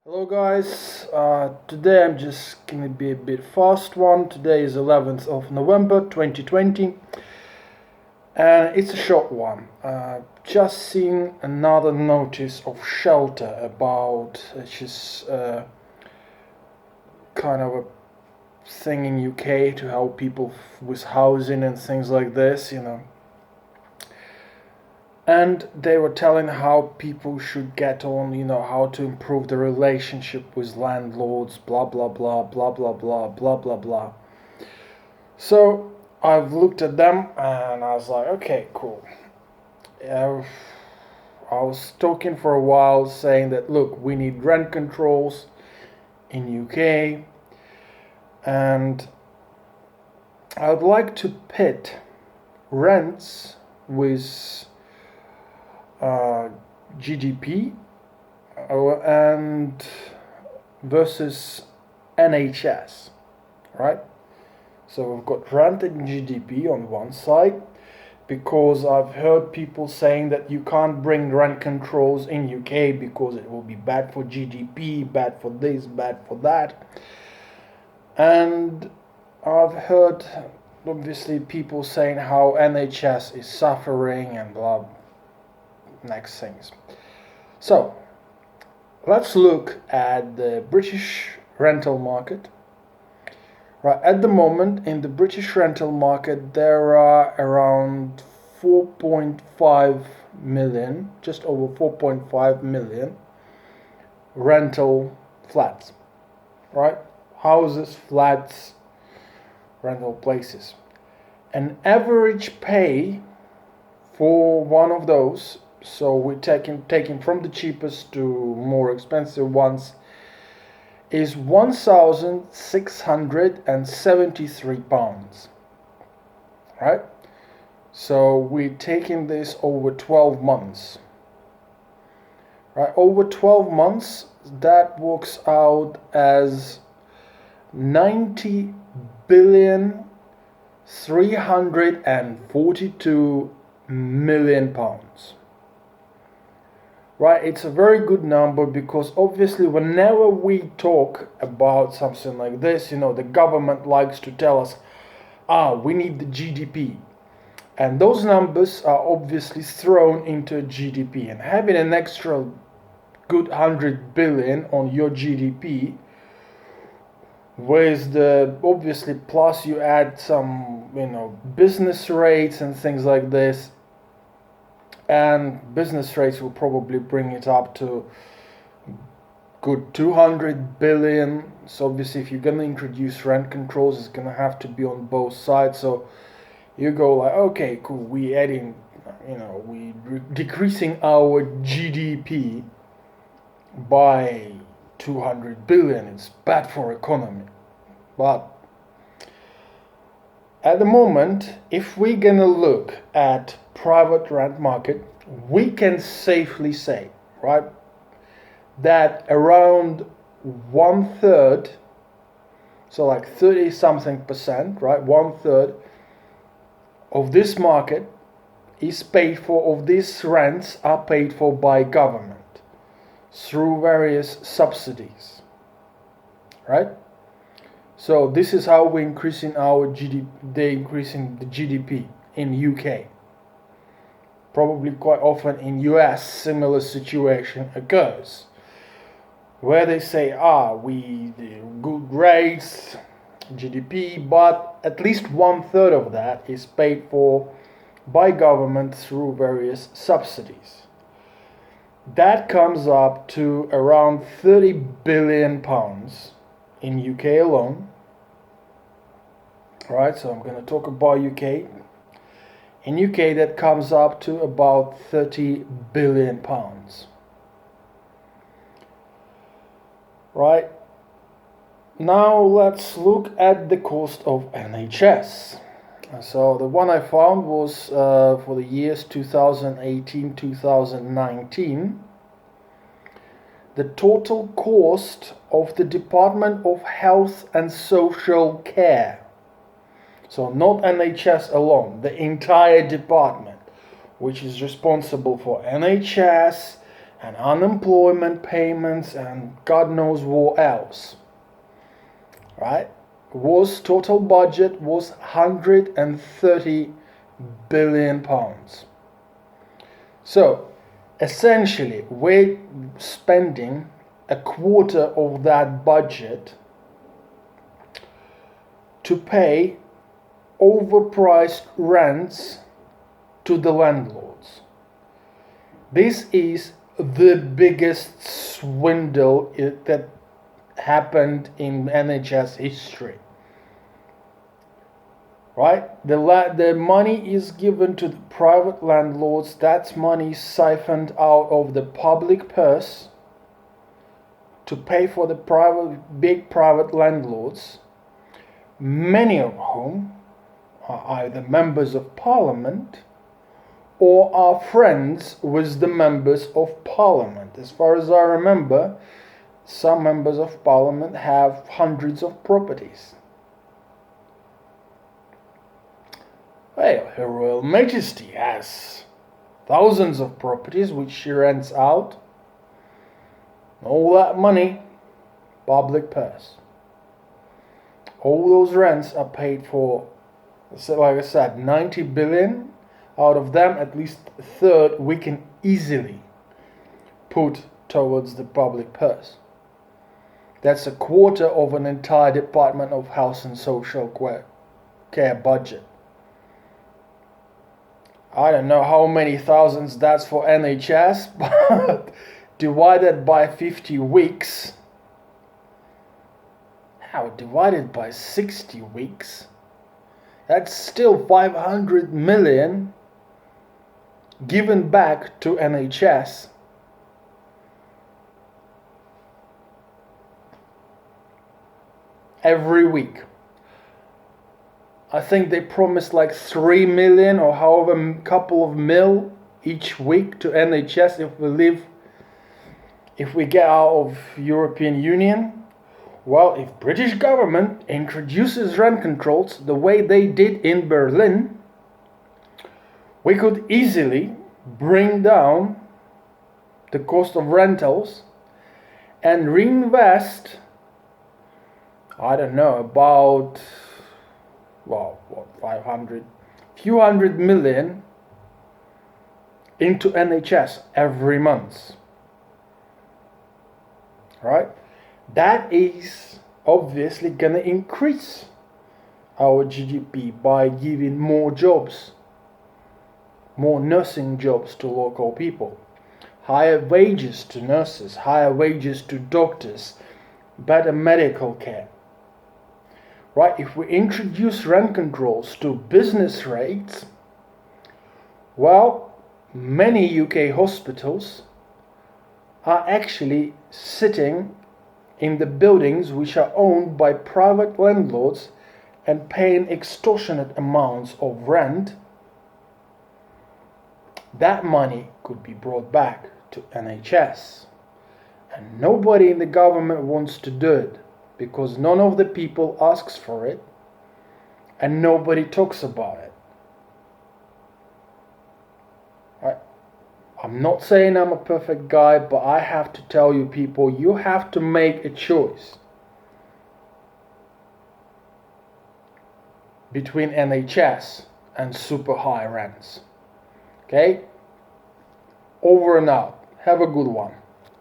Hello guys, today I'm just gonna be a bit fast one. Today is 11th of November 2020 and it's a short one. Just seen another notice of shelter about, it's just kind of a thing in UK to help people with housing and things like this. And they were telling how people should get on, how to improve the relationship with landlords, blah blah blah blah blah blah blah blah blah. So I've looked at them and I was like, okay, cool. I was talking for a while saying that look, we need rent controls in UK, and I'd like to pit rents with GDP and versus NHS, right? So we've got rent and GDP on one side, because I've heard people saying that you can't bring rent controls in UK because it will be bad for GDP, bad for this, bad for that. And I've heard obviously people saying how NHS is suffering and blah next things. So let's look at the British rental market. Right, at the moment in the British rental market there are around 4.5 million, just over 4.5 million rental flats, right? Houses, flats, rental places. An average pay for one of those, so we're taking from the cheapest to more expensive ones, is £1,673, right? So we're taking this over 12 months, right? Over 12 months, that works out as 90 billion 342 million pounds. Right, it's a very good number, because obviously whenever we talk about something like this, the government likes to tell us, we need the GDP. And those numbers are obviously thrown into GDP. And having an extra good 100 billion on your GDP, with the obviously plus you add some, business rates and things like this, and business rates will probably bring it up to good 200 billion. So obviously if you're going to introduce rent controls, it's going to have to be on both sides. So you go like, okay, cool, we adding, we decreasing our GDP by 200 billion. It's bad for economy. But at the moment, if we're gonna look at private rent market, we can safely say, right, that around 1/3, so like 30 something percent, right, 1/3 of this market is paid for, of these rents are paid for by government through various subsidies, right? So this is how we're increasing our GDP, they're increasing the GDP in UK. Probably quite often in US, similar situation occurs, where they say, we do good rates, GDP, but at least 1/3 of that is paid for by government through various subsidies. That comes up to around 30 billion pounds in UK alone. Right, so I'm going to talk about UK. In UK, that comes up to about 30 billion pounds. Right, now let's look at the cost of NHS. So the one I found was for the years 2018-2019. The total cost of the Department of Health and Social Care, so not NHS alone, the entire department, which is responsible for NHS and unemployment payments and God knows what else, right? Total budget was 130 billion pounds. So essentially we're spending a quarter of that budget to pay overpriced rents to the landlords. This is the biggest swindle that happened in NHS history. Right? The money is given to the private landlords. That's money siphoned out of the public purse to pay for the big private landlords, many of whom are either members of parliament or are friends with the members of parliament. As far as I remember, some members of parliament have hundreds of properties. Well, Her Royal Majesty has thousands of properties which she rents out. All that money, public purse. All those rents are paid for, like I said, 90 billion. Out of them, at least a third we can easily put towards the public purse. That's a quarter of an entire Department of Health and Social Care budget. I don't know how many thousands that's for NHS, but divided by 50 weeks, how divided by 60 weeks, that's still 500 million given back to NHS. Every week. I think they promised like 3 million or however couple of mil each week to NHS if we get out of European Union. Well, if British government introduces rent controls the way they did in Berlin, we could easily bring down the cost of rentals and reinvest, I don't know, about, well, what, 500, few hundred million into NHS every month. Right? That is obviously going to increase our GDP by giving more jobs, more nursing jobs to local people, higher wages to nurses, higher wages to doctors, better medical care. Right? If we introduce rent controls to business rates, well, many UK hospitals are actually sitting in the buildings which are owned by private landlords and paying extortionate amounts of rent. That money could be brought back to NHS. And nobody in the government wants to do it because none of the people asks for it and nobody talks about it. I'm not saying I'm a perfect guy, but I have to tell you people, you have to make a choice between NHS and super high rents. Okay? Over and out. Have a good one.